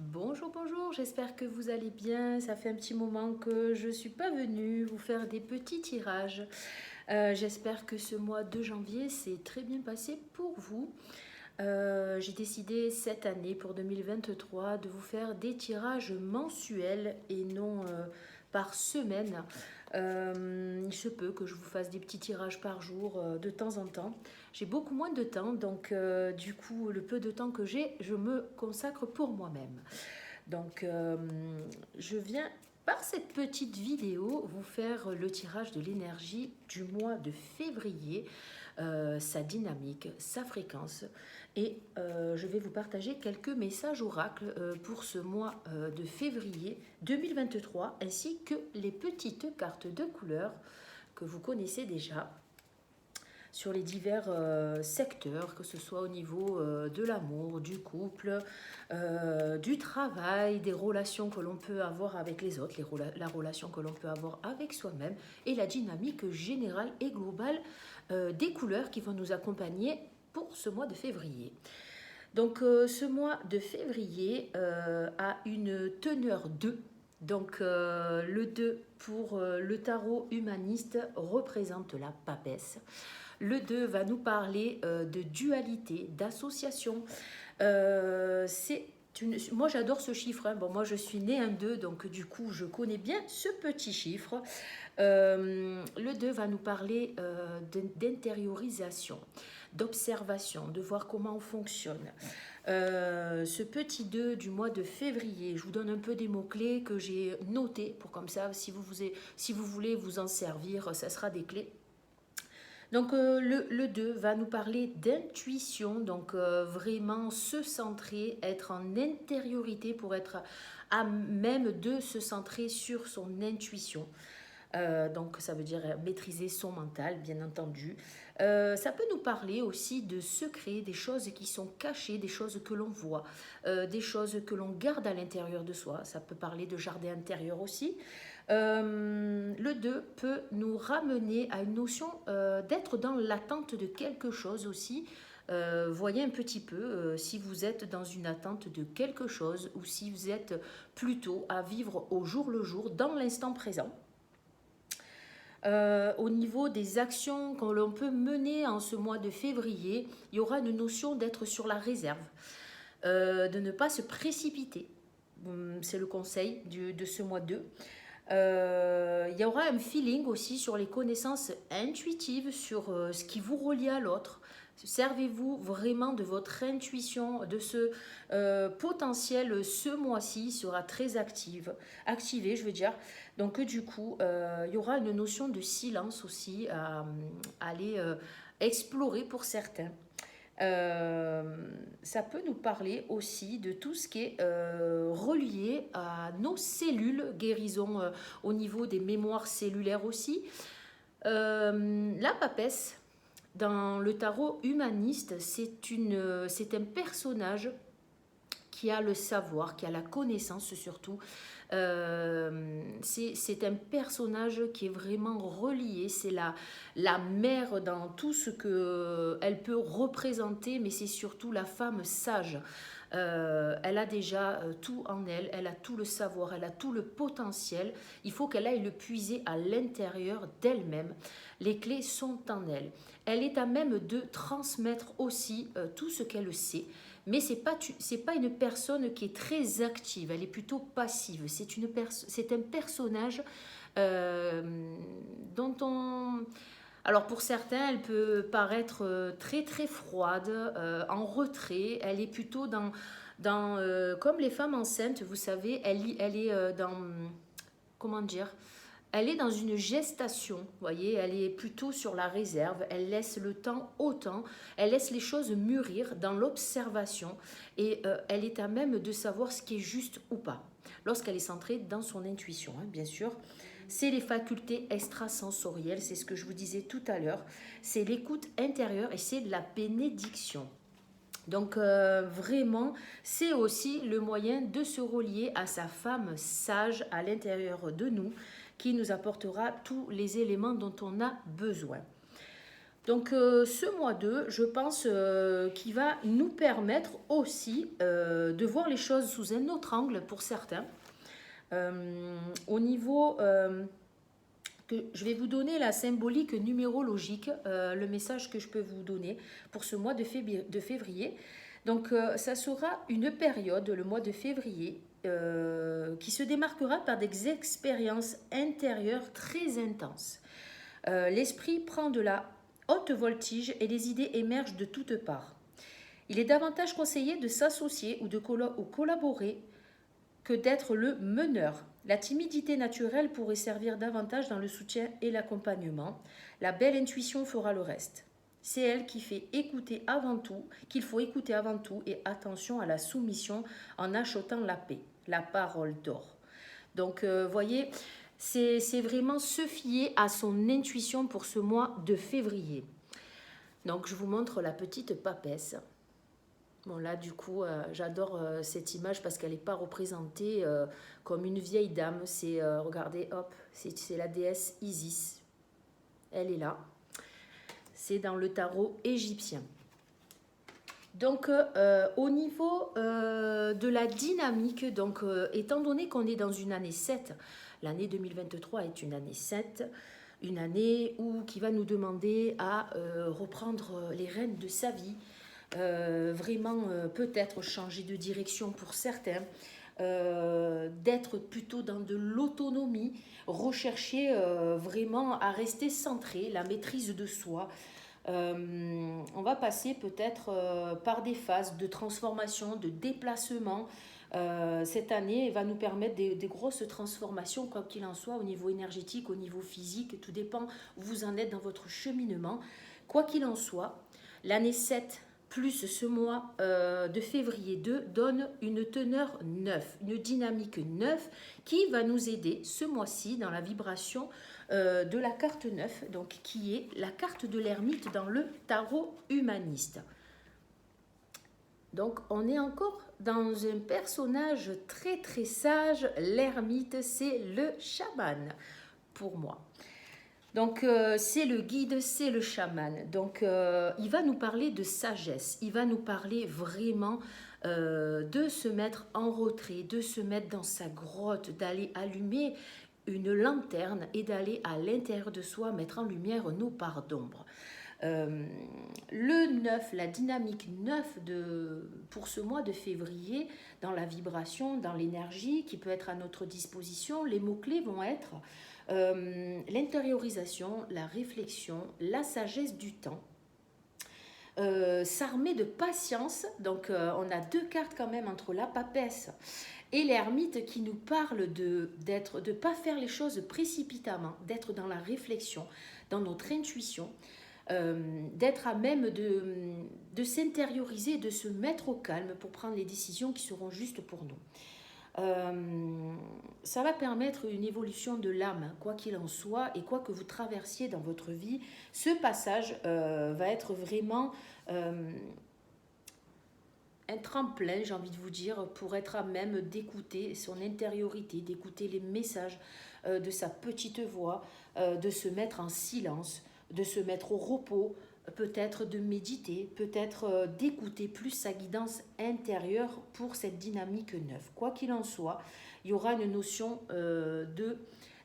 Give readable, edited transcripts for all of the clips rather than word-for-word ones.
Bonjour, bonjour, j'espère que vous allez bien. Ça fait un petit moment que je ne suis pas venue vous faire des petits tirages. J'espère que ce mois de janvier s'est très bien passé pour vous. J'ai décidé cette année, pour 2023, de vous faire des tirages mensuels et non par semaine. Il se peut que je vous fasse des petits tirages par jour de temps en temps. J'ai beaucoup moins de temps, donc du coup, le peu de temps que j'ai, je me consacre pour moi-même. Donc, je viens par cette petite vidéo vous faire le tirage de l'énergie du mois de février, sa dynamique, sa fréquence. Et je vais vous partager quelques messages oracles pour ce mois de février 2023, ainsi que les petites cartes de couleurs que vous connaissez déjà sur les divers secteurs, que ce soit au niveau de l'amour, du couple, du travail, des relations que l'on peut avoir avec les autres, la relation que l'on peut avoir avec soi-même et la dynamique générale et globale des couleurs qui vont nous accompagner pour ce mois de février. Donc ce mois de février a une teneur 2. Donc le 2 pour le tarot humaniste représente la papesse. Le 2 va nous parler de dualité, d'association. Moi j'adore ce chiffre, hein. Bon, moi je suis née un 2, donc du coup je connais bien ce petit chiffre. Le 2 va nous parler d'intériorisation, d'observation, de voir comment on fonctionne. Ce petit 2 du mois de février, je vous donne un peu des mots-clés que j'ai notés pour comme ça, si vous voulez vous en servir, ça sera des clés. Donc le 2 va nous parler d'intuition, donc vraiment se centrer, être en intériorité pour être à même de se centrer sur son intuition. Donc ça veut dire maîtriser son mental, bien entendu. Ça peut nous parler aussi de secrets, des choses qui sont cachées, des choses que l'on voit, des choses que l'on garde à l'intérieur de soi. Ça peut parler de jardin intérieur aussi. Le 2 peut nous ramener à une notion d'être dans l'attente de quelque chose aussi. Voyez un petit peu si vous êtes dans une attente de quelque chose ou si vous êtes plutôt à vivre au jour le jour, dans l'instant présent. Au niveau des actions que l'on peut mener en ce mois de février, il y aura une notion d'être sur la réserve, de ne pas se précipiter. C'est le conseil de ce mois 2. Il y aura un feeling aussi sur les connaissances intuitives, sur ce qui vous relie à l'autre. Servez-vous vraiment de votre intuition, de ce potentiel ce mois-ci sera très activé, je veux dire. Donc du coup, il y aura une notion de silence aussi à aller explorer pour certains. Ça peut nous parler aussi de tout ce qui est relié à nos cellules, guérison au niveau des mémoires cellulaires aussi. La papesse, dans le tarot humaniste, c'est un personnage qui a le savoir, qui a la connaissance surtout. C'est un personnage qui est vraiment relié, c'est la mère dans tout ce qu'elle peut représenter, mais c'est surtout la femme sage. Elle a déjà tout en elle, elle a tout le savoir, elle a tout le potentiel. Il faut qu'elle aille le puiser à l'intérieur d'elle-même. Les clés sont en elle. Elle est à même de transmettre aussi tout ce qu'elle sait. Mais c'est pas une personne qui est très active, elle est plutôt passive. C'est un personnage euh, dont on... Alors pour certains, elle peut paraître très très froide, en retrait. Elle est plutôt comme les femmes enceintes, vous savez, elle est dans... Comment dire? Elle est dans une gestation, vous voyez, elle est plutôt sur la réserve, elle laisse le temps au temps, elle laisse les choses mûrir dans l'observation et elle est à même de savoir ce qui est juste ou pas, lorsqu'elle est centrée dans son intuition, hein, bien sûr. C'est les facultés extrasensorielles, c'est ce que je vous disais tout à l'heure, c'est l'écoute intérieure et c'est la bénédiction. Donc vraiment, c'est aussi le moyen de se relier à sa femme sage à l'intérieur de nous qui nous apportera tous les éléments dont on a besoin. Donc ce mois 2, je pense qu'il va nous permettre aussi de voir les choses sous un autre angle pour certains. Au niveau que je vais vous donner la symbolique numérologique, le message que je peux vous donner pour ce mois de février. Donc ça sera une période, le mois de février, qui se démarquera par des expériences intérieures très intenses. L'esprit prend de la haute voltige et les idées émergent de toutes parts. Il est davantage conseillé de s'associer ou de collaborer que d'être le meneur. La timidité naturelle pourrait servir davantage dans le soutien et l'accompagnement. La belle intuition fera le reste. C'est elle qui fait écouter avant tout, qu'il faut écouter avant tout, et attention à la soumission en achetant la paix, la parole d'or. Donc, voyez, c'est vraiment se fier à son intuition pour ce mois de février. Donc, je vous montre la petite papesse. Bon là du coup j'adore cette image parce qu'elle n'est pas représentée comme une vieille dame. C'est regardez hop, c'est la déesse Isis. Elle est là. C'est dans le tarot égyptien. Donc au niveau de la dynamique, donc étant donné qu'on est dans une année 7, l'année 2023 est une année 7, une année qui va nous demander à reprendre les rênes de sa vie. Vraiment peut-être changer de direction pour certains, d'être plutôt dans de l'autonomie, rechercher vraiment à rester centré, la maîtrise de soi. On va passer peut-être par des phases de transformation, de déplacement. Cette année va nous permettre des grosses transformations, quoi qu'il en soit, au niveau énergétique, au niveau physique, tout dépend où vous en êtes dans votre cheminement. Quoi qu'il en soit, l'année 7 plus ce mois de février 2 donne une teneur 9, une dynamique 9 qui va nous aider ce mois-ci dans la vibration de la carte 9, donc qui est la carte de l'ermite dans le tarot humaniste. Donc on est encore dans un personnage très très sage. L'ermite, c'est le chaman pour moi. Donc c'est le guide, c'est le chaman. Donc il va nous parler de sagesse, il va nous parler vraiment de se mettre en retrait, de se mettre dans sa grotte, d'aller allumer une lanterne et d'aller à l'intérieur de soi mettre en lumière nos parts d'ombre. Le 9, la dynamique 9 pour ce mois de février, dans la vibration, dans l'énergie qui peut être à notre disposition, les mots-clés vont être l'intériorisation, la réflexion, la sagesse du temps, s'armer de patience. Donc on a deux cartes quand même entre la papesse et l'ermite qui nous parle de ne pas faire les choses précipitamment, d'être dans la réflexion, dans notre intuition, d'être à même de s'intérioriser, de se mettre au calme pour prendre les décisions qui seront justes pour nous. Ça va permettre une évolution de l'âme, quoi qu'il en soit, et quoi que vous traversiez dans votre vie. Ce passage va être vraiment un tremplin, j'ai envie de vous dire, pour être à même d'écouter son intériorité, d'écouter les messages de sa petite voix, de se mettre en silence, de se mettre au repos, peut-être de méditer, peut-être d'écouter plus sa guidance intérieure pour cette dynamique neuve. Quoi qu'il en soit, il y aura une notion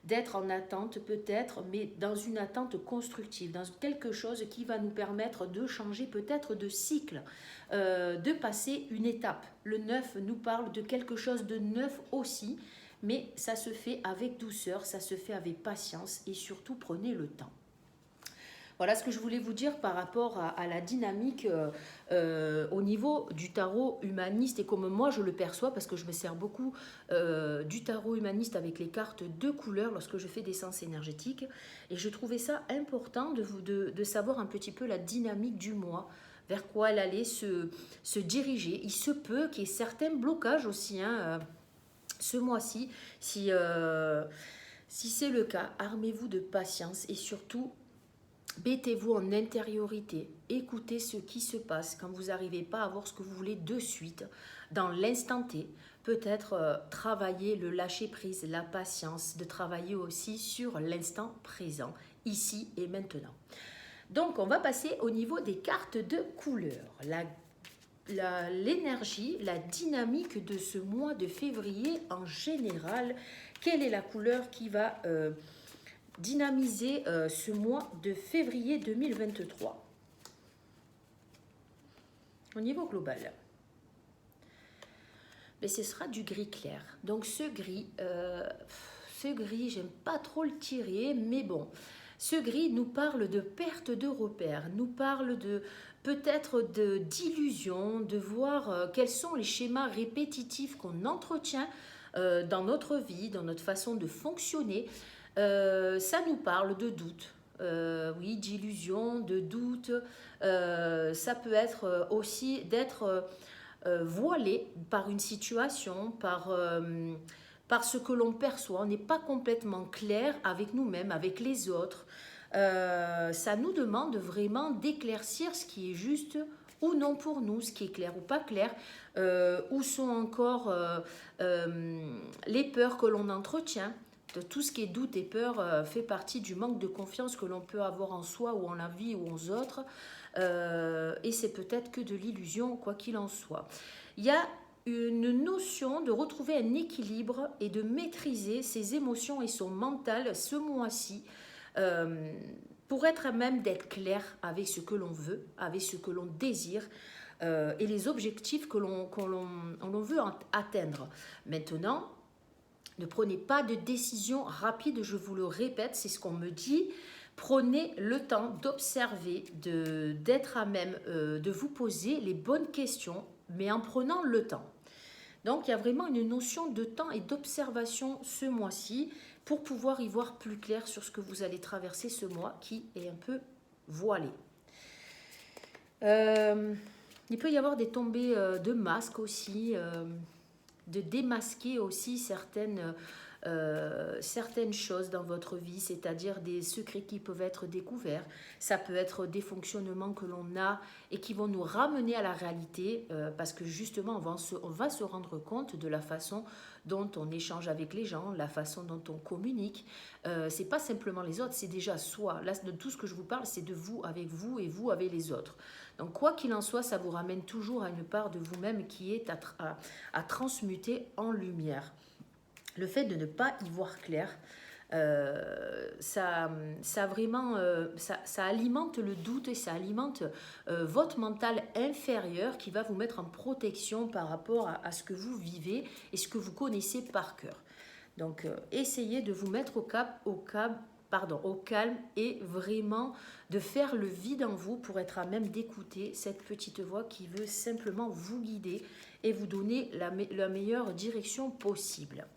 d'être en attente peut-être, mais dans une attente constructive, dans quelque chose qui va nous permettre de changer peut-être de cycle, de passer une étape. Le neuf nous parle de quelque chose de neuf aussi, mais ça se fait avec douceur, ça se fait avec patience et surtout prenez le temps. Voilà ce que je voulais vous dire par rapport à la dynamique au niveau du tarot humaniste et comme moi je le perçois parce que je me sers beaucoup du tarot humaniste avec les cartes de couleur lorsque je fais des sens énergétiques et je trouvais ça important de savoir un petit peu la dynamique du mois, vers quoi elle allait se diriger. Il se peut qu'il y ait certains blocages aussi ce mois-ci. Si c'est le cas, armez-vous de patience et surtout mettez-vous en intériorité, écoutez ce qui se passe quand vous n'arrivez pas à voir ce que vous voulez de suite, dans l'instant T. Peut-être travailler le lâcher-prise, la patience, de travailler aussi sur l'instant présent, ici et maintenant. Donc, on va passer au niveau des cartes de couleurs. L'énergie, la dynamique de ce mois de février en général. Quelle est la couleur qui va dynamiser ce mois de février 2023 au niveau global? Mais ce sera du gris clair. Donc ce gris, j'aime pas trop le tirer, mais bon. Ce gris nous parle de perte de repères, nous parle de peut-être d'illusion, de voir quels sont les schémas répétitifs qu'on entretient dans notre vie, dans notre façon de fonctionner. Ça nous parle de doute, oui, d'illusion, de doute. Ça peut être aussi d'être voilé par une situation, par ce que l'on perçoit. On n'est pas complètement clair avec nous-mêmes, avec les autres. Ça nous demande vraiment d'éclaircir ce qui est juste ou non pour nous, ce qui est clair ou pas clair, où sont encore les peurs que l'on entretient. De tout ce qui est doute et peur fait partie du manque de confiance que l'on peut avoir en soi ou en la vie ou aux autres. Et c'est peut-être que de l'illusion, quoi qu'il en soit. Il y a une notion de retrouver un équilibre et de maîtriser ses émotions et son mental ce mois-ci pour être à même d'être clair avec ce que l'on veut, avec ce que l'on désire et les objectifs que l'on veut atteindre. Maintenant, ne prenez pas de décision rapide, je vous le répète, c'est ce qu'on me dit. Prenez le temps d'observer, d'être à même de vous poser les bonnes questions, mais en prenant le temps. Donc, il y a vraiment une notion de temps et d'observation ce mois-ci pour pouvoir y voir plus clair sur ce que vous allez traverser ce mois qui est un peu voilé. Il peut y avoir des tombées de masques aussi, de démasquer aussi certaines choses dans votre vie, c'est-à-dire des secrets qui peuvent être découverts. Ça peut être des fonctionnements que l'on a et qui vont nous ramener à la réalité parce que justement, on va se rendre compte de la façon dont on échange avec les gens, la façon dont on communique. C'est pas simplement les autres, c'est déjà soi. Là, de tout ce que je vous parle, c'est de vous avec vous et vous avec les autres. Donc, quoi qu'il en soit, ça vous ramène toujours à une part de vous-même qui est à transmuter en lumière. Le fait de ne pas y voir clair, ça alimente le doute et ça alimente votre mental inférieur qui va vous mettre en protection par rapport à ce que vous vivez et ce que vous connaissez par cœur. Donc, essayez de vous mettre au calme et vraiment de faire le vide en vous pour être à même d'écouter cette petite voix qui veut simplement vous guider et vous donner la meilleure direction possible.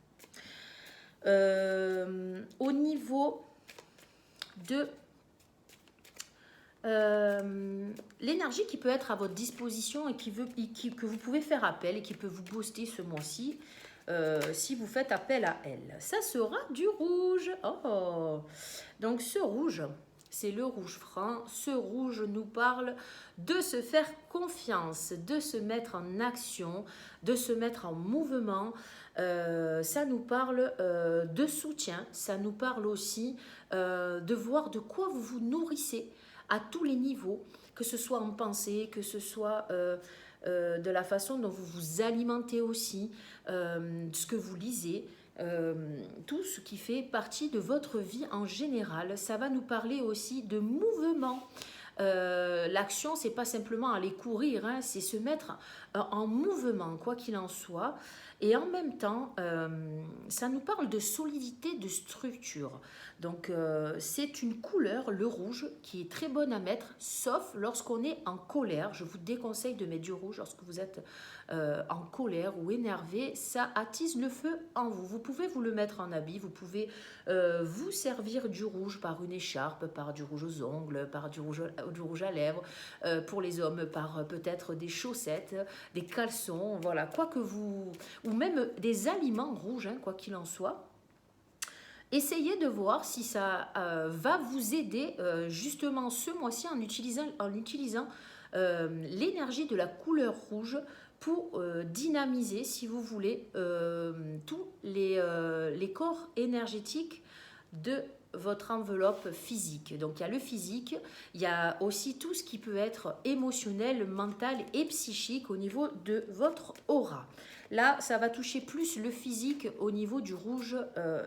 Au niveau de l'énergie qui peut être à votre disposition et que vous pouvez faire appel et qui peut vous booster ce mois-ci, si vous faites appel à elle, ça sera du rouge. Oh. Donc ce rouge, c'est le rouge franc. Ce rouge nous parle de se faire confiance, de se mettre en action, de se mettre en mouvement. Ça nous parle de soutien, ça nous parle aussi de voir de quoi vous vous nourrissez à tous les niveaux, que ce soit en pensée, que ce soit de la façon dont vous vous alimentez aussi, ce que vous lisez. Tout ce qui fait partie de votre vie en général. Ça va nous parler aussi de mouvement. L'action, c'est pas simplement aller courir, hein, c'est se mettre en mouvement, quoi qu'il en soit. Et en même temps, ça nous parle de solidité, de structure. Donc, c'est une couleur, le rouge, qui est très bonne à mettre, sauf lorsqu'on est en colère. Je vous déconseille de mettre du rouge lorsque vous êtes en colère ou énervé. Ça attise le feu en vous. Vous pouvez vous le mettre en habit, vous pouvez vous servir du rouge par une écharpe, par du rouge aux ongles, par du rouge à lèvres, pour les hommes par peut-être des chaussettes, des caleçons, voilà, quoi que vous... ou même des aliments rouges, hein, quoi qu'il en soit. Essayez de voir si ça va vous aider justement ce mois-ci en utilisant l'énergie de la couleur rouge pour dynamiser, si vous voulez, tous les corps énergétiques de votre enveloppe physique. Donc il y a le physique, il y a aussi tout ce qui peut être émotionnel, mental et psychique au niveau de votre aura. Là, ça va toucher plus le physique au niveau du rouge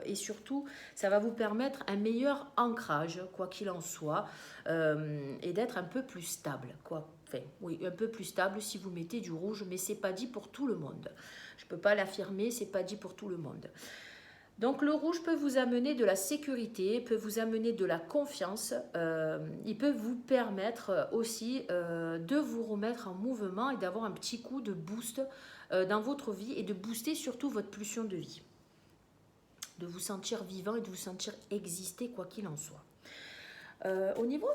et surtout, ça va vous permettre un meilleur ancrage, quoi qu'il en soit, et d'être un peu plus stable, quoi. Enfin, oui, un peu plus stable si vous mettez du rouge, mais c'est pas dit pour tout le monde. Je peux pas l'affirmer, c'est pas dit pour tout le monde. Donc le rouge peut vous amener de la sécurité, peut vous amener de la confiance, il peut vous permettre aussi de vous remettre en mouvement et d'avoir un petit coup de boost dans votre vie et de booster surtout votre pulsion de vie. De vous sentir vivant et de vous sentir exister quoi qu'il en soit. Au niveau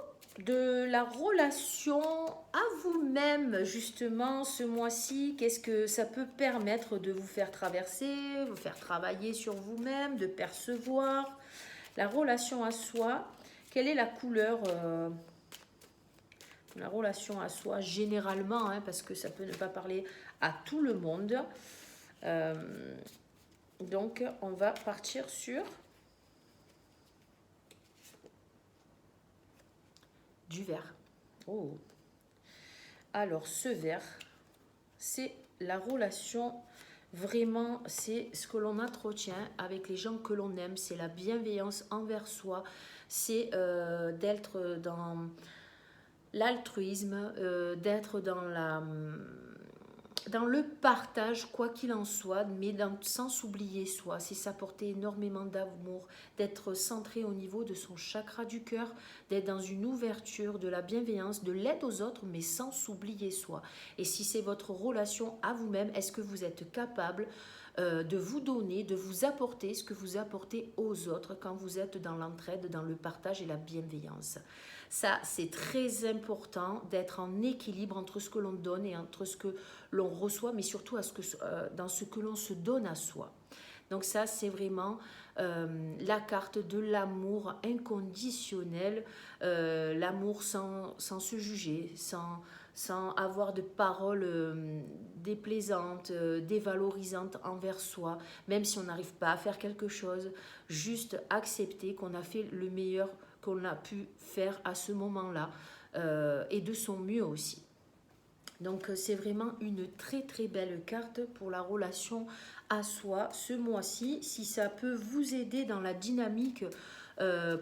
de la relation à vous-même, justement, ce mois-ci, qu'est-ce que ça peut permettre de vous faire traverser, vous faire travailler sur vous-même, de percevoir la relation à soi? Quelle est la couleur la relation à soi, généralement, hein, parce que ça peut ne pas parler à tout le monde. Donc, on va partir sur du vert. Oh. Alors, ce vert, c'est la relation, vraiment, c'est ce que l'on entretient avec les gens que l'on aime, c'est la bienveillance envers soi, c'est d'être dans l'altruisme, d'être dans le partage, quoi qu'il en soit, mais sans s'oublier soi. C'est s'apporter énormément d'amour, d'être centré au niveau de son chakra du cœur, d'être dans une ouverture, de la bienveillance, de l'aide aux autres, mais sans s'oublier soi. Et si c'est votre relation à vous-même, est-ce que vous êtes capable de vous donner, de vous apporter ce que vous apportez aux autres quand vous êtes dans l'entraide, dans le partage et la bienveillance? Ça, c'est très important d'être en équilibre entre ce que l'on donne et entre ce que l'on reçoit, mais surtout dans ce que l'on se donne à soi. Donc ça, c'est vraiment la carte de l'amour inconditionnel, l'amour sans se juger, sans avoir de paroles déplaisantes, dévalorisantes envers soi, même si on n'arrive pas à faire quelque chose, juste accepter qu'on a fait le meilleur qu'on a pu faire à ce moment-là et de son mieux aussi. Donc c'est vraiment une très très belle carte pour la relation à soi ce mois-ci. Si ça peut vous aider dans la dynamique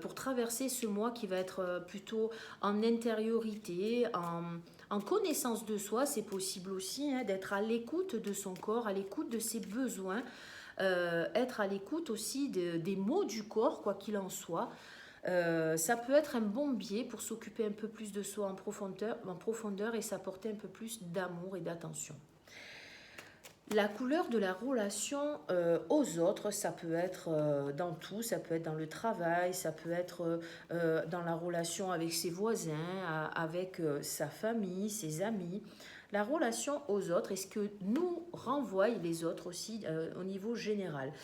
pour traverser ce mois qui va être plutôt en intériorité, en connaissance de soi, c'est possible aussi d'être à l'écoute de son corps, à l'écoute de ses besoins, être à l'écoute aussi des mots du corps, quoi qu'il en soit. Ça peut être un bon biais pour s'occuper un peu plus de soi en profondeur et s'apporter un peu plus d'amour et d'attention. La couleur de la relation aux autres, ça peut être dans tout, ça peut être dans le travail, ça peut être dans la relation avec ses voisins, avec sa famille, ses amis. La relation aux autres, est-ce que nous renvoient les autres aussi au niveau général?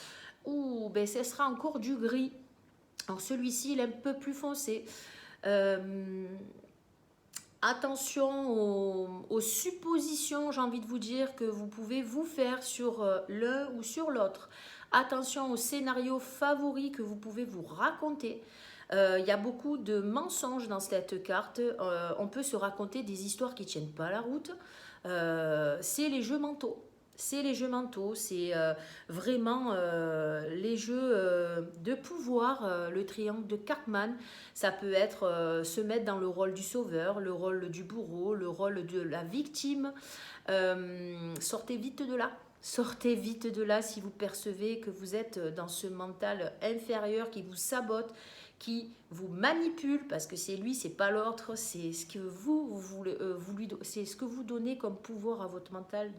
Ou ben, ce sera encore du gris. Alors celui-ci, il est un peu plus foncé. Attention aux suppositions, j'ai envie de vous dire, que vous pouvez vous faire sur l'un ou sur l'autre. Attention aux scénarios favoris que vous pouvez vous raconter. Il y a beaucoup de mensonges dans cette carte. On peut se raconter des histoires qui ne tiennent pas la route. C'est les jeux mentaux. C'est les jeux mentaux, c'est vraiment les jeux de pouvoir, le triangle de Cartman. Ça peut être se mettre dans le rôle du sauveur, le rôle du bourreau, le rôle de la victime. Sortez vite de là. Sortez vite de là si vous percevez que vous êtes dans ce mental inférieur qui vous sabote, qui vous manipule, parce que c'est lui, c'est pas l'autre, c'est ce que c'est ce que vous donnez comme pouvoir à votre mental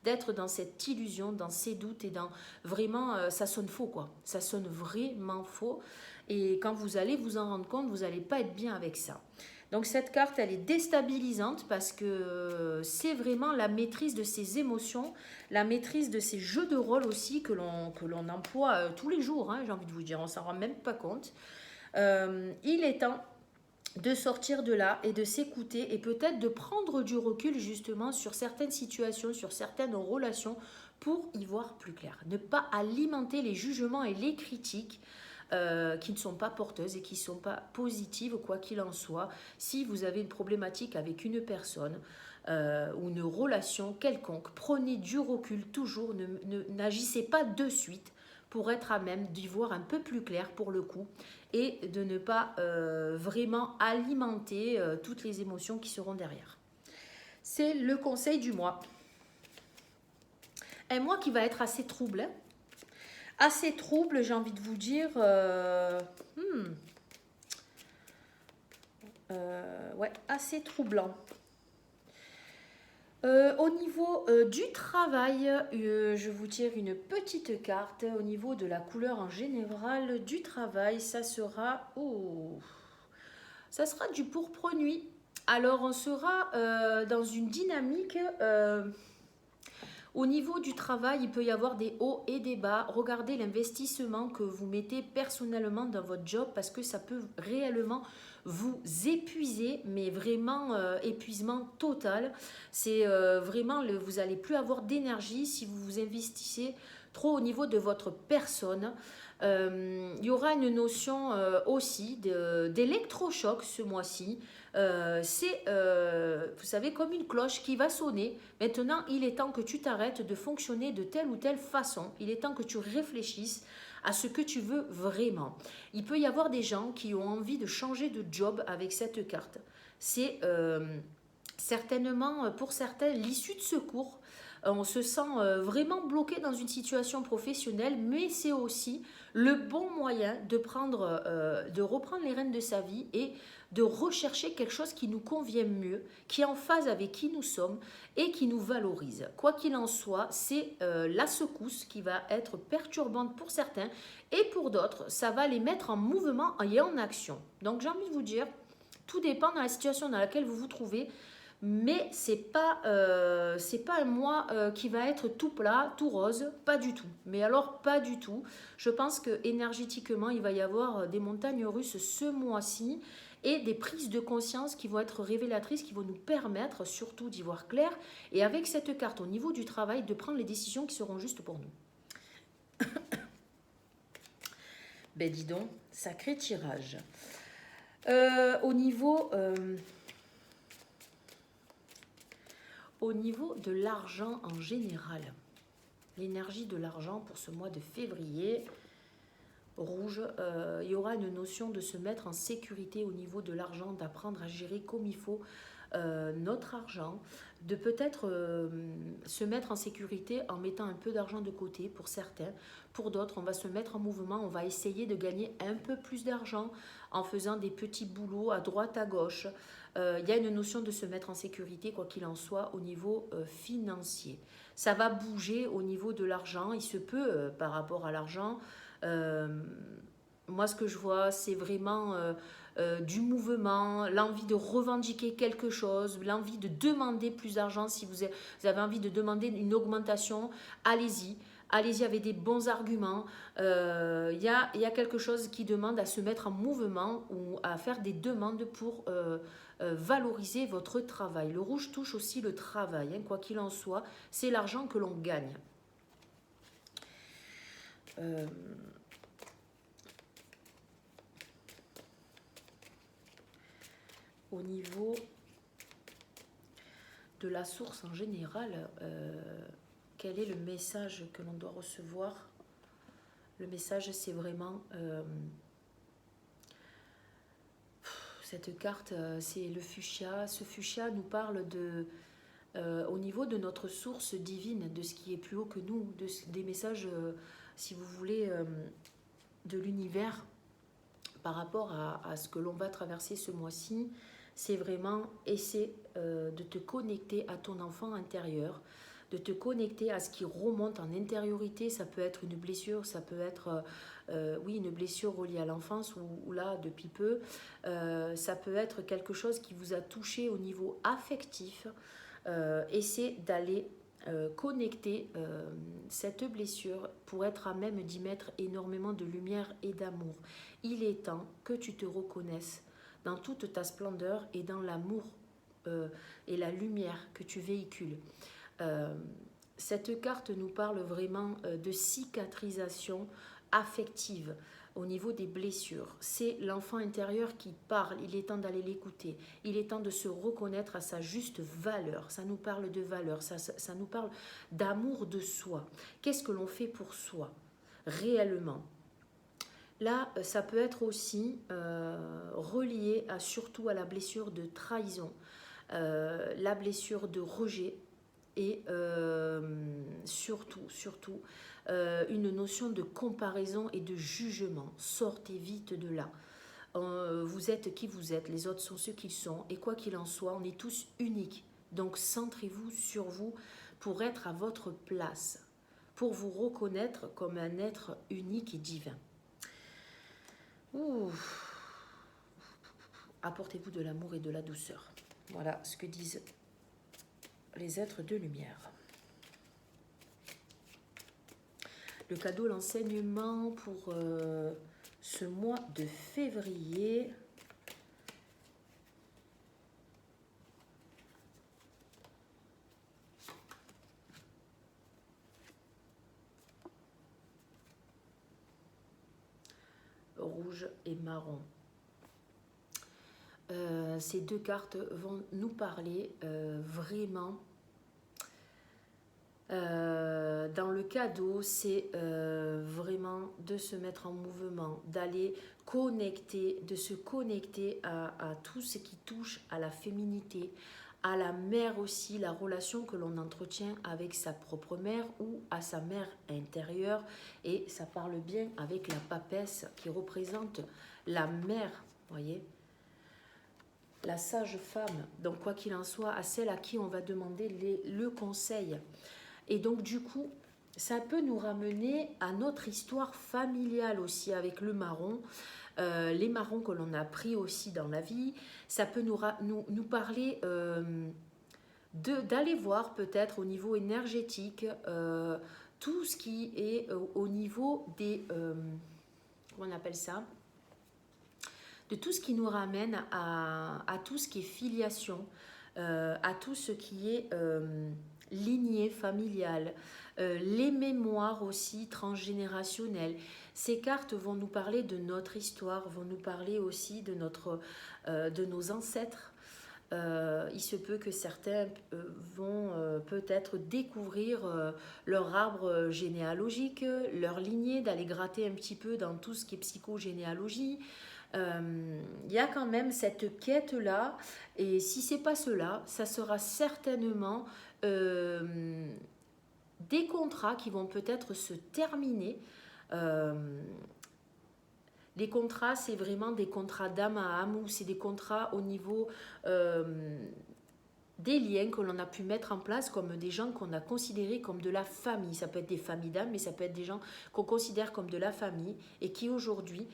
d'être dans cette illusion, dans ces doutes et dans vraiment, ça sonne faux quoi, ça sonne vraiment faux. Et quand vous allez vous en rendre compte, vous n'allez pas être bien avec ça. Donc cette carte, elle est déstabilisante parce que c'est vraiment la maîtrise de ses émotions, la maîtrise de ses jeux de rôle aussi que l'on emploie tous les jours, hein, j'ai envie de vous dire, on s'en rend même pas compte. Il est temps de sortir de là et de s'écouter et peut-être de prendre du recul justement sur certaines situations, sur certaines relations pour y voir plus clair. Ne pas alimenter les jugements et les critiques qui ne sont pas porteuses et qui ne sont pas positives, quoi qu'il en soit. Si vous avez une problématique avec une personne ou une relation quelconque, prenez du recul toujours, n'agissez pas de suite pour être à même d'y voir un peu plus clair pour le coup et de ne pas vraiment alimenter toutes les émotions qui seront derrière. C'est le conseil du mois. Un mois qui va être assez trouble. Assez trouble, j'ai envie de vous dire. Ouais, assez troublant. Au niveau du travail, je vous tire une petite carte. Au niveau de la couleur en général du travail, ça sera du pourpre nuit. Alors on sera dans une dynamique. Au niveau du travail, il peut y avoir des hauts et des bas. Regardez l'investissement que vous mettez personnellement dans votre job parce que ça peut réellement vous épuiser, mais vraiment épuisement total. C'est vraiment, vous n'allez plus avoir d'énergie si vous vous investissez trop au niveau de votre personne. Il y aura une notion aussi d'électrochoc ce mois-ci. C'est, vous savez, comme une cloche qui va sonner. Maintenant, il est temps que tu t'arrêtes de fonctionner de telle ou telle façon. Il est temps que tu réfléchisses à ce que tu veux vraiment. Il peut y avoir des gens qui ont envie de changer de job avec cette carte. C'est certainement, pour certains, l'issue de secours. On se sent vraiment bloqué dans une situation professionnelle, mais c'est aussi le bon moyen de reprendre les rênes de sa vie et de rechercher quelque chose qui nous convient mieux, qui est en phase avec qui nous sommes et qui nous valorise. Quoi qu'il en soit, c'est la secousse qui va être perturbante pour certains et pour d'autres, ça va les mettre en mouvement et en action. Donc j'ai envie de vous dire, tout dépend de la situation dans laquelle vous vous trouvez. Mais c'est pas un mois qui va être tout plat, tout rose, pas du tout. Mais alors pas du tout. Je pense que énergétiquement, il va y avoir des montagnes russes ce mois-ci et des prises de conscience qui vont être révélatrices, qui vont nous permettre surtout d'y voir clair et avec cette carte au niveau du travail, de prendre les décisions qui seront justes pour nous. Ben dis donc, sacré tirage. Au niveau de l'argent en général, l'énergie de l'argent pour ce mois de février, rouge, il y aura une notion de se mettre en sécurité au niveau de l'argent, d'apprendre à gérer comme il faut notre argent, de peut-être se mettre en sécurité en mettant un peu d'argent de côté pour certains. Pour d'autres, on va se mettre en mouvement, on va essayer de gagner un peu plus d'argent en faisant des petits boulots à droite, à gauche. Il y a une notion de se mettre en sécurité, quoi qu'il en soit, au niveau financier. Ça va bouger au niveau de l'argent. Il se peut, par rapport à l'argent, moi ce que je vois, c'est vraiment du mouvement, l'envie de revendiquer quelque chose, l'envie de demander plus d'argent. Si vous avez envie de demander une augmentation, allez-y. Allez-y avec des bons arguments. Il y a quelque chose qui demande à se mettre en mouvement ou à faire des demandes pour valoriser votre travail. Le rouge touche aussi le travail, hein, quoi qu'il en soit. C'est l'argent que l'on gagne. Au niveau de la source en général, quel est le message que l'on doit recevoir? Le message, c'est vraiment cette carte, c'est le fuchsia. Ce fuchsia nous parle au niveau de notre source divine, de ce qui est plus haut que nous, des messages, si vous voulez, de l'univers par rapport à ce que l'on va traverser ce mois-ci. C'est vraiment essayer de te connecter à ton enfant intérieur, de te connecter à ce qui remonte en intériorité. Ça peut être une blessure, ça peut être une blessure reliée à l'enfance ou là depuis peu. Ça peut être quelque chose qui vous a touché au niveau affectif. Essayez d'aller connecter cette blessure pour être à même d'y mettre énormément de lumière et d'amour. Il est temps que tu te reconnaisses dans toute ta splendeur et dans l'amour et la lumière que tu véhicules. Cette carte nous parle vraiment de cicatrisation affective, au niveau des blessures. C'est l'enfant intérieur qui parle, il est temps d'aller l'écouter, il est temps de se reconnaître à sa juste valeur. Ça nous parle de valeur, ça nous parle d'amour de soi. Qu'est-ce que l'on fait pour soi, réellement? Là, ça peut être aussi relié surtout à la blessure de trahison, la blessure de rejet et surtout une notion de comparaison et de jugement. Sortez vite de là. Vous êtes qui vous êtes, les autres sont ceux qu'ils sont, et quoi qu'il en soit, on est tous uniques. Donc centrez-vous sur vous pour être à votre place, pour vous reconnaître comme un être unique et divin. Ouh. Apportez-vous de l'amour et de la douceur. Voilà ce que disent les êtres de lumière. Le cadeau, l'enseignement pour ce mois de février. Rouge et marron. Ces deux cartes vont nous parler vraiment. Dans le cadeau, c'est vraiment de se mettre en mouvement, d'aller connecter, de se connecter à tout ce qui touche à la féminité, à la mère aussi, la relation que l'on entretient avec sa propre mère ou à sa mère intérieure. Et ça parle bien avec la papesse qui représente la mère, voyez, la sage femme. Donc quoi qu'il en soit, à celle à qui on va demander le conseil. Et donc du coup, ça peut nous ramener à notre histoire familiale aussi avec le marron. Les marrons que l'on a pris aussi dans la vie, ça peut nous parler d'aller voir peut-être au niveau énergétique tout ce qui est au niveau des... comment on appelle ça? De tout ce qui nous ramène à tout ce qui est filiation, à tout ce qui est lignée familiale, les mémoires aussi transgénérationnelles. Ces cartes vont nous parler de notre histoire, vont nous parler aussi de nos ancêtres. Il se peut que certains vont peut-être découvrir leur arbre généalogique, leur lignée, d'aller gratter un petit peu dans tout ce qui est psychogénéalogie. Il y a quand même cette quête-là, et si c'est pas cela, ça sera certainement des contrats qui vont peut-être se terminer. Les contrats, c'est vraiment des contrats d'âme à âme, ou c'est des contrats au niveau des liens que l'on a pu mettre en place comme des gens qu'on a considérés comme de la famille. Ça peut être des familles d'âme, mais ça peut être des gens qu'on considère comme de la famille et qui aujourd'hui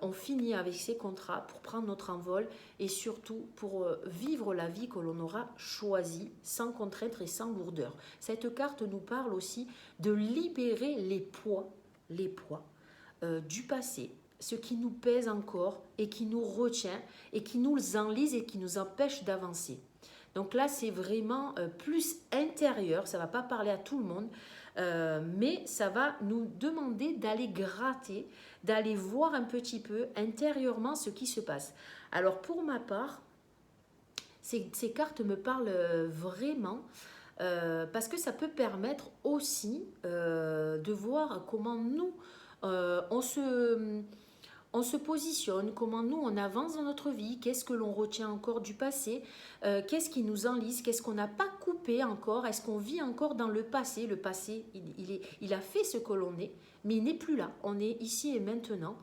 on finit avec ces contrats pour prendre notre envol et surtout pour vivre la vie que l'on aura choisie sans contrainte et sans lourdeur. Cette carte nous parle aussi de libérer les poids du passé, ce qui nous pèse encore et qui nous retient et qui nous enlise et qui nous empêche d'avancer. Donc là, c'est vraiment plus intérieur, ça ne va pas parler à tout le monde, mais ça va nous demander d'aller gratter, d'aller voir un petit peu intérieurement ce qui se passe. Alors pour ma part, ces cartes me parlent vraiment parce que ça peut permettre aussi de voir comment nous, on se positionne, comment nous on avance dans notre vie, qu'est-ce que l'on retient encore du passé, qu'est-ce qui nous enlise, qu'est-ce qu'on n'a pas coupé encore, est-ce qu'on vit encore dans le passé. Le passé, il a fait ce que l'on est, mais il n'est plus là, on est ici et maintenant,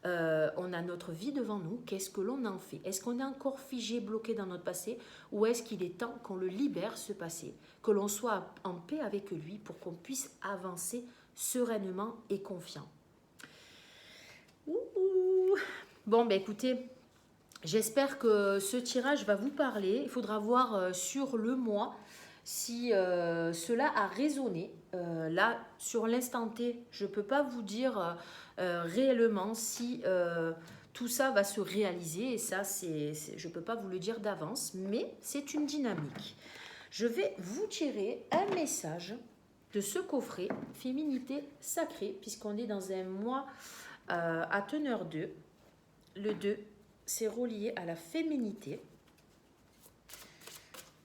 on a notre vie devant nous, qu'est-ce que l'on en fait? Est-ce qu'on est encore figé, bloqué dans notre passé, ou est-ce qu'il est temps qu'on le libère, ce passé, que l'on soit en paix avec lui pour qu'on puisse avancer sereinement et confiant? Bon, ben écoutez, j'espère que ce tirage va vous parler. Il faudra voir sur le mois si cela a résonné. Là, sur l'instant T, je ne peux pas vous dire réellement si tout ça va se réaliser. Et ça, je ne peux pas vous le dire d'avance, mais c'est une dynamique. Je vais vous tirer un message de ce coffret Féminité sacrée, puisqu'on est dans un mois à teneur 2. Le 2, c'est relié à la féminité.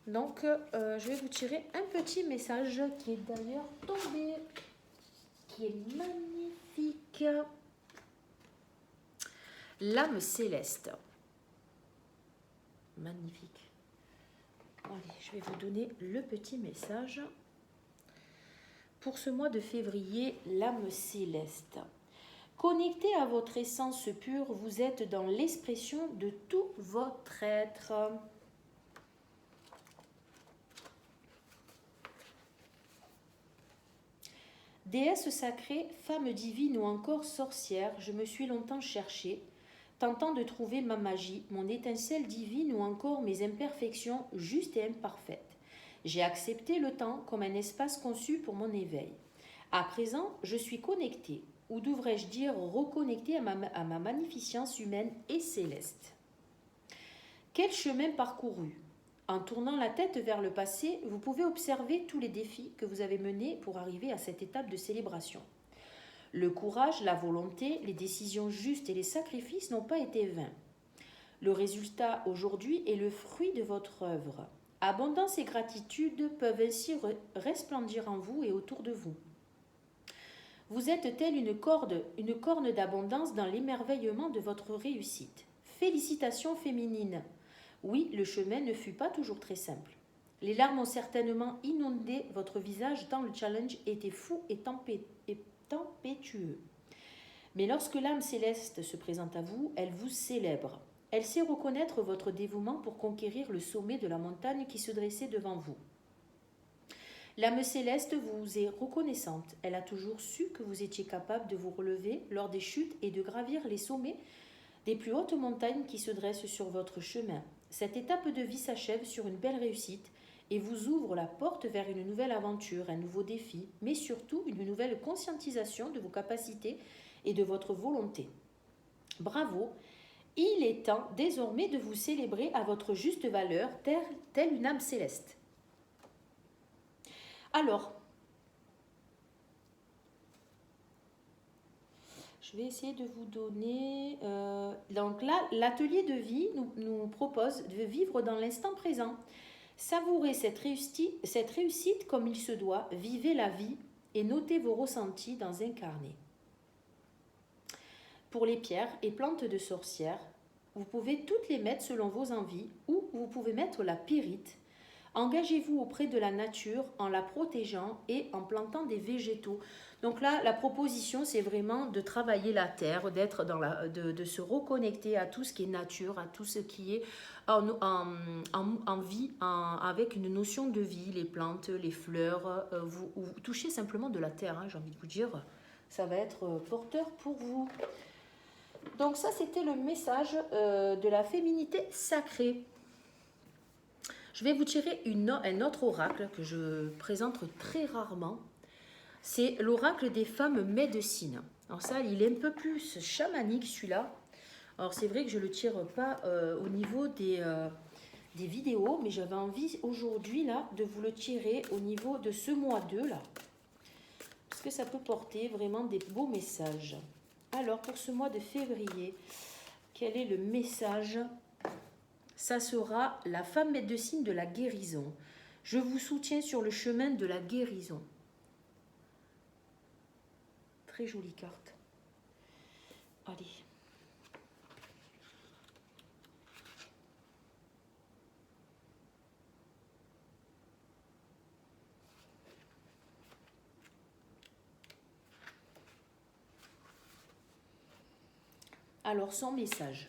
Donc, je vais vous tirer un petit message qui est d'ailleurs tombé, qui est magnifique. L'âme céleste. Magnifique. Allez, je vais vous donner le petit message. Pour ce mois de février, l'âme céleste. Connecté à votre essence pure, vous êtes dans l'expression de tout votre être. Déesse sacrée, femme divine ou encore sorcière, je me suis longtemps cherchée, tentant de trouver ma magie, mon étincelle divine ou encore mes imperfections justes et imparfaites. J'ai accepté le temps comme un espace conçu pour mon éveil. À présent, je suis connectée, ou devrais-je dire reconnectée à ma magnificence humaine et céleste. Quel chemin parcouru? En tournant la tête vers le passé, vous pouvez observer tous les défis que vous avez menés pour arriver à cette étape de célébration. Le courage, la volonté, les décisions justes et les sacrifices n'ont pas été vains. Le résultat aujourd'hui est le fruit de votre œuvre. Abondance et gratitude peuvent ainsi resplendir en vous et autour de vous. Vous êtes telle une corne d'abondance dans l'émerveillement de votre réussite. Félicitations féminines. Oui, le chemin ne fut pas toujours très simple. Les larmes ont certainement inondé votre visage tant le challenge était fou et tempétueux. Mais lorsque l'âme céleste se présente à vous, elle vous célèbre. Elle sait reconnaître votre dévouement pour conquérir le sommet de la montagne qui se dressait devant vous. L'âme céleste vous est reconnaissante. Elle a toujours su que vous étiez capable de vous relever lors des chutes et de gravir les sommets des plus hautes montagnes qui se dressent sur votre chemin. Cette étape de vie s'achève sur une belle réussite et vous ouvre la porte vers une nouvelle aventure, un nouveau défi, mais surtout une nouvelle conscientisation de vos capacités et de votre volonté. Bravo! Il est temps désormais de vous célébrer à votre juste valeur, telle une âme céleste. Alors, je vais essayer de vous donner... donc là, l'atelier de vie nous propose de vivre dans l'instant présent. Savourez cette réussite comme il se doit, vivez la vie et notez vos ressentis dans un carnet. Pour les pierres et plantes de sorcière, vous pouvez toutes les mettre selon vos envies ou vous pouvez mettre la pyrite. Engagez-vous auprès de la nature en la protégeant et en plantant des végétaux. Donc là, la proposition, c'est vraiment de travailler la terre, de se reconnecter à tout ce qui est nature, à tout ce qui est en vie, avec une notion de vie, les plantes, les fleurs. Vous touchez simplement de la terre, hein, j'ai envie de vous dire, ça va être porteur pour vous. Donc ça, c'était le message de la féminité sacrée. Je vais vous tirer un autre oracle que je présente très rarement. C'est l'oracle des femmes médecines. Alors ça, il est un peu plus chamanique celui-là. Alors c'est vrai que je ne le tire pas au niveau des vidéos, mais j'avais envie aujourd'hui là de vous le tirer au niveau de ce mois 2 là. Parce que ça peut porter vraiment des beaux messages. Alors pour ce mois de février, quel est le message ? Ça sera la femme médecine de la guérison. Je vous soutiens sur le chemin de la guérison. Très jolie carte. Allez. Alors, son message.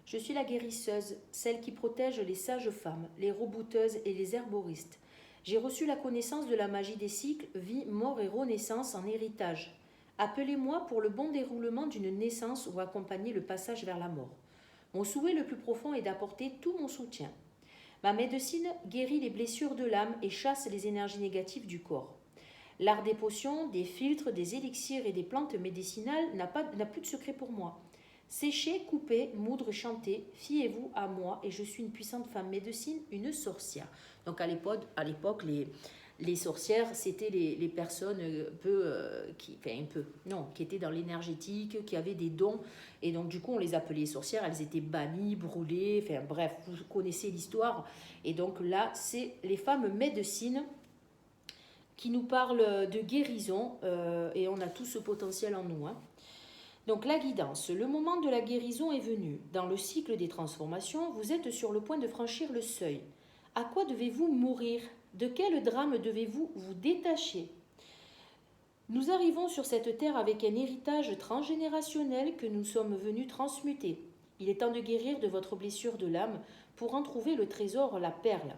Je suis la guérisseuse, celle qui protège les sages femmes, les rebouteuses et les herboristes. J'ai reçu la connaissance de la magie des cycles, vie, mort et renaissance en héritage. Appelez-moi pour le bon déroulement d'une naissance ou accompagner le passage vers la mort. Mon souhait le plus profond est d'apporter tout mon soutien. Ma médecine guérit les blessures de l'âme et chasse les énergies négatives du corps. L'art des potions, des filtres, des élixirs et des plantes médicinales n'a plus de secret pour moi. Séchez, coupez, moudre, chantez, fiez-vous à moi et je suis une puissante femme médecine, une sorcière. Donc à l'époque, Les sorcières, c'était les personnes qui étaient dans l'énergétique, qui avaient des dons. Et donc, du coup, on les appelait sorcières. Elles étaient bannies, brûlées. Enfin, bref, vous connaissez l'histoire. Et donc là, c'est les femmes médecines qui nous parlent de guérison. Et on a tout ce potentiel en nous. Hein. Donc, la guidance. Le moment de la guérison est venu. Dans le cycle des transformations, vous êtes sur le point de franchir le seuil. À quoi devez-vous mourir ? De quel drame devez-vous vous détacher ? Nous arrivons sur cette terre avec un héritage transgénérationnel que nous sommes venus transmuter. Il est temps de guérir de votre blessure de l'âme pour en trouver le trésor, la perle.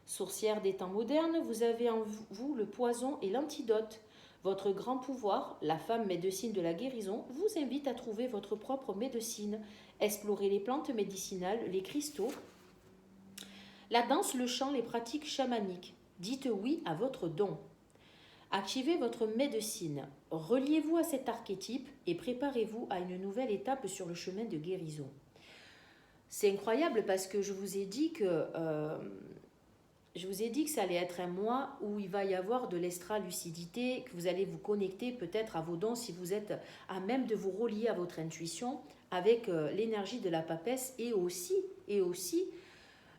Sorcière des temps modernes, vous avez en vous le poison et l'antidote. Votre grand pouvoir, la femme médecine de la guérison, vous invite à trouver votre propre médecine, explorer les plantes médicinales, les cristaux, la danse, le chant, les pratiques chamaniques. Dites oui à votre don. Activez votre médecine. Reliez-vous à cet archétype et préparez-vous à une nouvelle étape sur le chemin de guérison. C'est incroyable parce que je vous ai dit que ça allait être un mois où il va y avoir de l'extra-lucidité, que vous allez vous connecter peut-être à vos dons si vous êtes à même de vous relier à votre intuition avec l'énergie de la papesse et aussi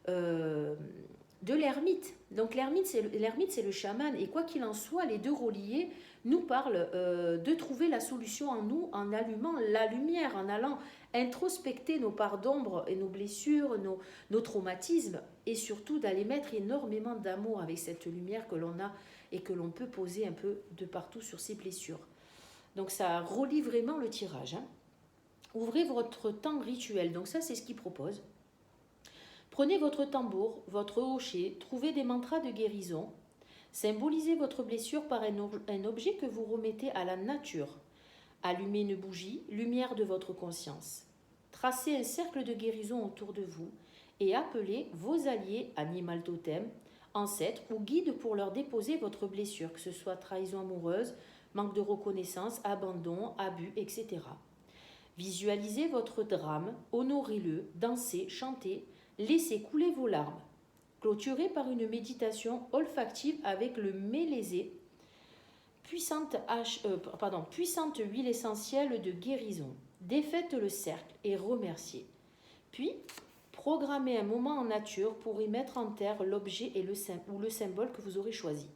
de l'ermite. Donc l'ermite c'est le chaman, et quoi qu'il en soit, les deux reliés nous parlent de trouver la solution en nous en allumant la lumière, en allant introspecter nos parts d'ombre et nos blessures, nos traumatismes, et surtout d'aller mettre énormément d'amour avec cette lumière que l'on a et que l'on peut poser un peu de partout sur ses blessures. Donc ça relie vraiment le tirage. Hein. Ouvrez votre temps rituel, donc ça c'est ce qu'il propose. Prenez votre tambour, votre hochet, trouvez des mantras de guérison. Symbolisez votre blessure par un objet que vous remettez à la nature. Allumez une bougie, lumière de votre conscience. Tracez un cercle de guérison autour de vous et appelez vos alliés, animal totem, ancêtres ou guides pour leur déposer votre blessure, que ce soit trahison amoureuse, manque de reconnaissance, abandon, abus, etc. Visualisez votre drame, honorez-le, dansez, chantez, laissez couler vos larmes. Clôturez par une méditation olfactive avec le mélésé, puissante huile essentielle de guérison. Défaites le cercle et remerciez. Puis, programmez un moment en nature pour y mettre en terre l'objet ou le symbole que vous aurez choisi.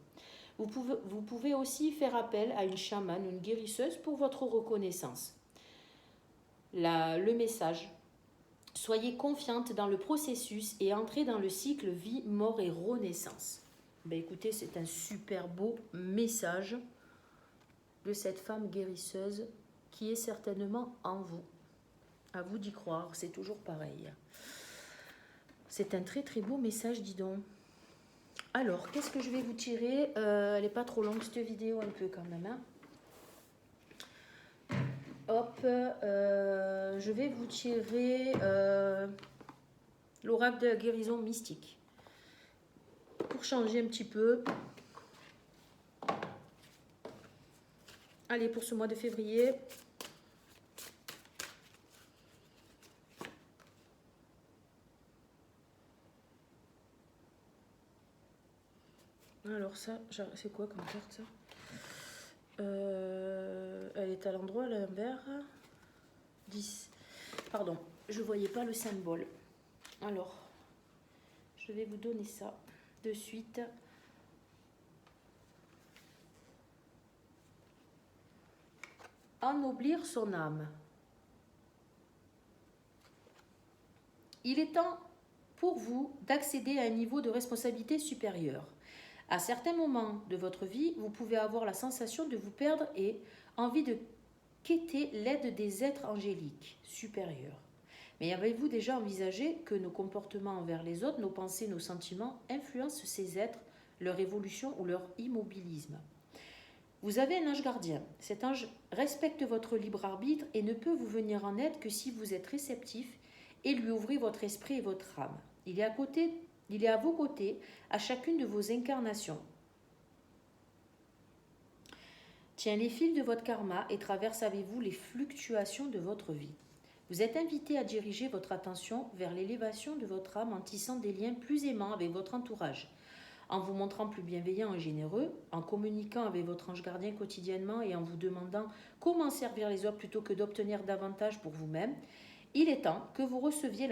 Vous pouvez aussi faire appel à une chamane, une guérisseuse pour votre reconnaissance. Le message. Soyez confiante dans le processus et entrez dans le cycle vie, mort et renaissance. Ben écoutez, c'est un super beau message de cette femme guérisseuse qui est certainement en vous. À vous d'y croire, c'est toujours pareil. C'est un très très beau message, dis donc. Alors, qu'est-ce que je vais vous tirer ? Elle n'est pas trop longue cette vidéo, un peu quand même. Hein. Hop, je vais vous tirer l'oracle de la guérison mystique. Pour changer un petit peu. Allez, pour ce mois de février. Alors ça, c'est quoi comme carte ça ? Elle est à l'endroit, l'invers. 10. Pardon, je ne voyais pas le symbole. Alors, je vais vous donner ça de suite. Ennoblir son âme. Il est temps pour vous d'accéder à un niveau de responsabilité supérieur. À certains moments de votre vie, vous pouvez avoir la sensation de vous perdre et envie de quêter l'aide des êtres angéliques supérieurs. Mais avez-vous déjà envisagé que nos comportements envers les autres, nos pensées, nos sentiments influencent ces êtres, leur évolution ou leur immobilisme ? Vous avez un ange gardien. Cet ange respecte votre libre arbitre et ne peut vous venir en aide que si vous êtes réceptif et lui ouvrez votre esprit et votre âme. Il est à vos côtés à chacune de vos incarnations. Tient les fils de votre karma et traverse avec vous les fluctuations de votre vie. Vous êtes invité à diriger votre attention vers l'élévation de votre âme en tissant des liens plus aimants avec votre entourage. en vous montrant plus bienveillant et généreux, en communiquant avec votre ange gardien quotidiennement et en vous demandant comment servir les autres plutôt que d'obtenir davantage pour vous-même. Il est temps que vous receviez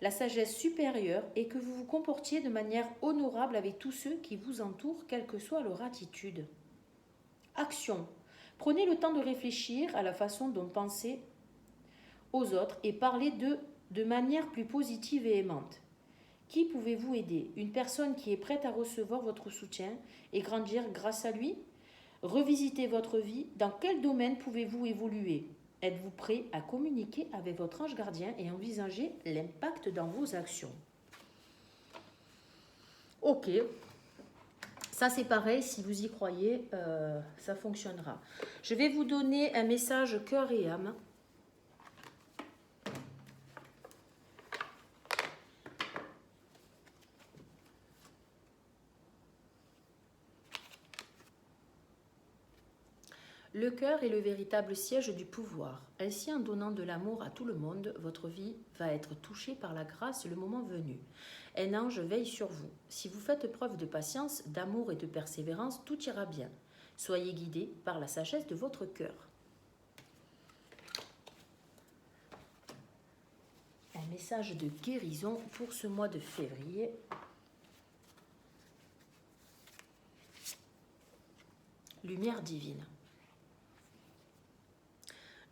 la sagesse supérieure et que vous vous comportiez de manière honorable avec tous ceux qui vous entourent, quelle que soit leur attitude. Action. Prenez le temps de réfléchir à la façon dont penser aux autres et parlez d'eux de manière plus positive et aimante. Qui pouvez-vous aider? Une personne qui est prête à recevoir votre soutien et grandir grâce à lui? Revisitez votre vie. Dans quel domaine pouvez-vous évoluer? Êtes-vous prêt à communiquer avec votre ange gardien et envisager l'impact dans vos actions? Ok, ça c'est pareil, si vous y croyez, ça fonctionnera. Je vais vous donner un message cœur et âme. Le cœur est le véritable siège du pouvoir. Ainsi, en donnant de l'amour à tout le monde, votre vie va être touchée par la grâce le moment venu. Un ange veille sur vous. Si vous faites preuve de patience, d'amour et de persévérance, tout ira bien. Soyez guidés par la sagesse de votre cœur. Un message de guérison pour ce mois de février. Lumière divine.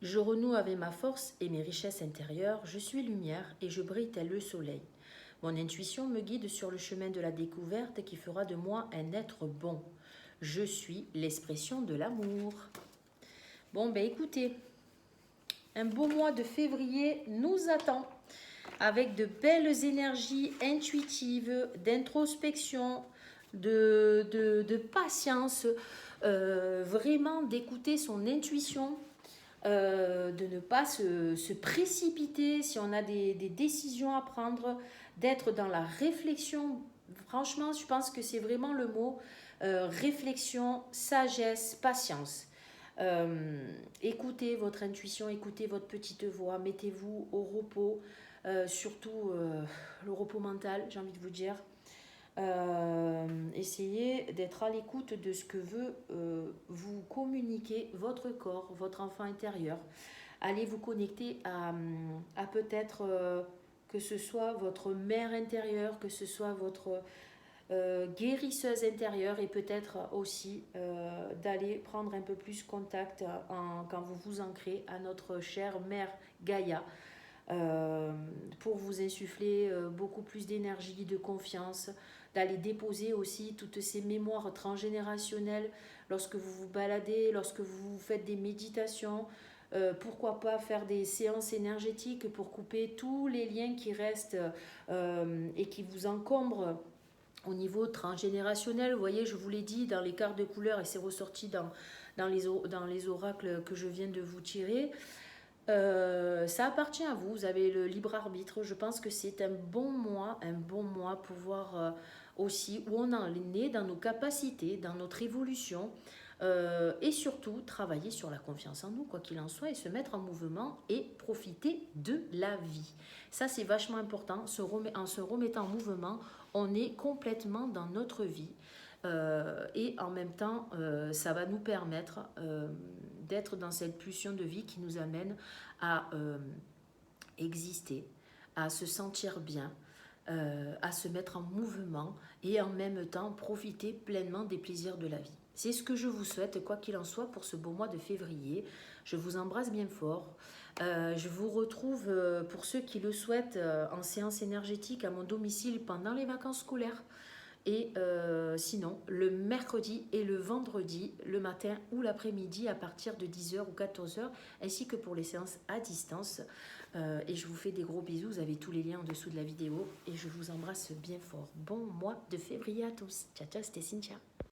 Je renoue avec ma force et mes richesses intérieures, je suis lumière et je brille tel le soleil. Mon intuition me guide sur le chemin de la découverte qui fera de moi un être bon. Je suis l'expression de l'amour. Bon, ben écoutez, un beau mois de février nous attend avec de belles énergies intuitives, d'introspection, de patience, vraiment d'écouter son intuition. De ne pas se précipiter si on a des décisions à prendre, d'être dans la réflexion. Franchement, je pense que c'est vraiment le mot réflexion, sagesse, patience. Écoutez votre intuition, écoutez votre petite voix, mettez-vous au repos, surtout le repos mental, j'ai envie de vous dire. Essayez d'être à l'écoute de ce que veut vous communiquer votre corps, votre enfant intérieur. Allez vous connecter à peut-être que ce soit votre mère intérieure, que ce soit votre guérisseuse intérieure et peut-être aussi d'aller prendre un peu plus contact quand vous vous ancrez à notre chère mère Gaïa. Pour vous insuffler beaucoup plus d'énergie, de confiance, d'aller déposer aussi toutes ces mémoires transgénérationnelles lorsque vous vous baladez, lorsque vous faites des méditations. Pourquoi pas faire des séances énergétiques pour couper tous les liens qui restent et qui vous encombrent au niveau transgénérationnel. Vous voyez, je vous l'ai dit dans les cartes de couleurs et c'est ressorti dans les oracles que je viens de vous tirer. Ça appartient à vous, vous avez le libre arbitre. Je pense que c'est un bon mois pour voir aussi où on en est dans nos capacités, dans notre évolution et surtout travailler sur la confiance en nous, quoi qu'il en soit, et se mettre en mouvement et profiter de la vie. Ça, c'est vachement important. En se remettant en mouvement, on est complètement dans notre vie. Et en même temps, ça va nous permettre d'être dans cette pulsion de vie qui nous amène à exister, à se sentir bien, à se mettre en mouvement et en même temps profiter pleinement des plaisirs de la vie. C'est ce que je vous souhaite, quoi qu'il en soit, pour ce beau mois de février. Je vous embrasse bien fort. Je vous retrouve, pour ceux qui le souhaitent, en séance énergétique à mon domicile pendant les vacances scolaires. Et sinon, le mercredi et le vendredi, le matin ou l'après-midi à partir de 10h ou 14h, ainsi que pour les séances à distance. Et je vous fais des gros bisous, vous avez tous les liens en dessous de la vidéo et je vous embrasse bien fort. Bon mois de février à tous. Ciao, ciao, c'était Cynthia.